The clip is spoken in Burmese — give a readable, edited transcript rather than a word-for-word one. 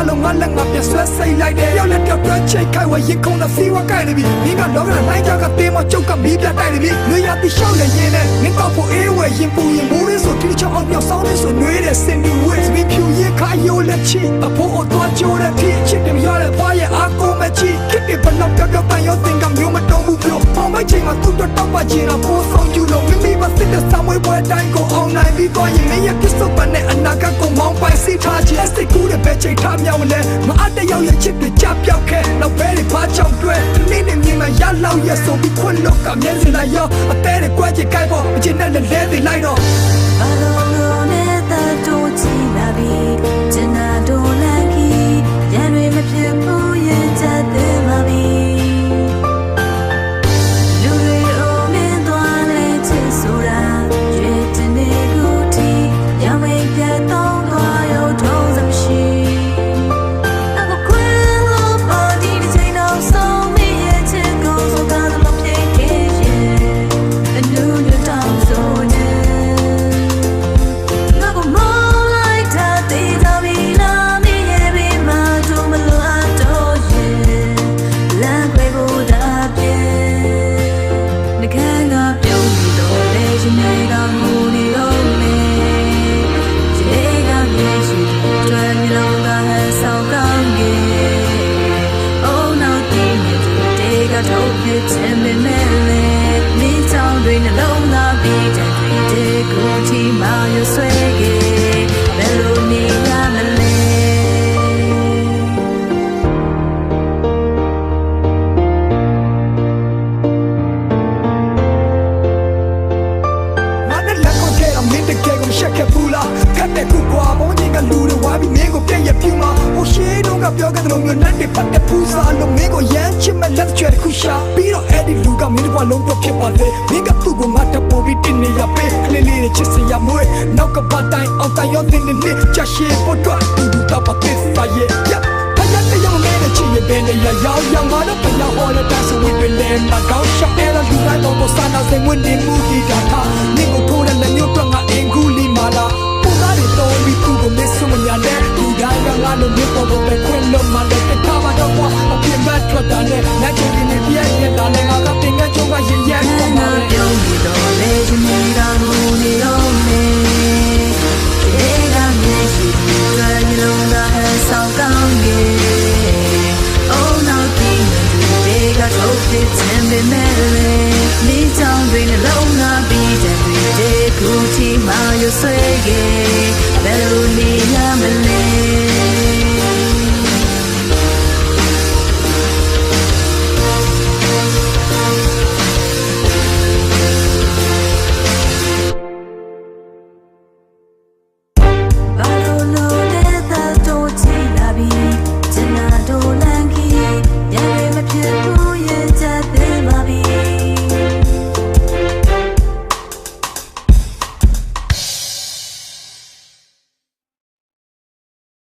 လုံးငါလက်ငါပြဆွဲစိတ်လိုက်တယ်ရောက်လက်တော့တွဲချိတ်ခိုက်ဝရင်ခုံတဲ့စီဝကိုက်နေပြီမင်းကလောကနိုင်ကြကသေးမကျုပ်ကမီးပြတိုက်နေပြီလွေရတိရှောက်နေရင်နဲ့မင်းတော့ဖို့အေးဝဲရင်ပူရင်မိုးရင်းဆိုတိချောင်းအောင်ပြောင်းဆောင်နေဆိုနှွေးတဲ့စင်ဒီဝစ်မင်းဖြူရင်ခါယိုလက်ချီအဖို့တော့ကြိုးတဲ့ဖြစ်ချစ်တယ်ရတဲ့ဖွားရဲ့အာကိုမချီခစ်တယ်ဘလောက်ပြောပြောပန်ရောတင်ကမျိုးမတော်ဘူးပြောပေါင်မိုက်ချိန်မှာသူ့တော့တောက်ပါချင်တော့ပိုးဆောင်ယူလို့မိမိမစစ်တဲ့စာမွေးပွဲတိုင်းကိုအောင်နိုင်ပြီးတော့ရင်မင်းရဲ့ပစ္စုပန်နဲ့အနာဂတ်ကိုမောင်းပိုင်စီထားခြင်းစိတ်ကူးတဲ့ပဲချိန်ထားမြောက်လဲမအတယောက်ရဲ့ချစ်တွေကြပြောက်ခဲ့နောက်ဘဲတွေဘာကြောင့်တွဲနေ့နဲ့မြင်မှာရလောက်ရဆိုပြီးခွန်းလောက်ကမျက်စိလိုက်ရောအသေးတွေကွက်ချစ်ကိုက်ဖို့အချင်းနဲ့လဲသေးလိုက်တော့ဘာလို့နဲ့တတို့ချီလာပြီးကျင်နာတို့လက်ခီရန်တွေမဖြစ်ဘူးရဲ့ချက်သေးပါပြီလူတွေအိုမင်းသွားလဲချစ်ဆိုတာရွေတင်နေကူတီရံဝေပြတ်တော့သွားရုံထုံးစမရှိနောက်ခွင့်လို့ပါဒီချိန်တော့ဆုံးမရဲ့ချစ်ကိုစကားမပြေခဲ့ရဲ့အနုညတောင်ဆိုနေချင်ပေမဲ့လည်းမိချောင်းတွေနှလုံးသားပြီးတဲ့ကိုချီမရဆွဲခဲ့ဘယ်လိုနေရမလဲငါနဲ့လက်ကိုထဲအမင်းတကယ်ကိုရှက်ခဲ့ဘူးလားခက်တဲ့ခုကွာဘုံကြီးကလူတွေဝါပြီးမင်းကိုပြည့်ရပြူမှာဟိုရှေးတော့ကပြောခဲ့တဲ့လိုမျိုးနဲ့တပတ်တဲ့ဖူးစားလို့မင်းကိုရမ်းချစ်မဲ့လက်ချွဲတစ်ခုရှာပြီးတော့အဲ့ဒီလူကမင်းတို့ကလုံးတော့ဖြစ်ပါသေးမင်းကသူ့ကိုငါတပေါ်ပြီးတင်နေရပေးကလေးလေးချစ်စရာမွေးနောက်ကပတ်တိုင်းအောက်ကရောတင်နေချရှေပေါ်တော့သူတော့ပတ်သေးပါရဲ့ဖယားတဲ့ရောင်မဲနဲ့ချစ်ရတဲ့နေရာရောက်ရောက်ငါတော့ဖယားဟောတဲ့တဆဝိတွေလဲမကောင်းရှောက်အဲ့လိုလူတိုင်းတော့စာနာစိတ်ဝင်နေမှုဒီတာမင်းကိုထိုးတဲ့လက်မျိုးတော့ငါအင်ကူလီမာလာပုံသားတွေတော်ပြီးသူ့ကိုမစ်ဆုံးမညာနဲ့လူတိုင်းကငါလိုမျိုးပေါ်ပေါ်ပဲခွင့်လို့မှလည်းတခါမှတော့အပြင်းမဲ့ထွက်တာနဲ့လက်ချ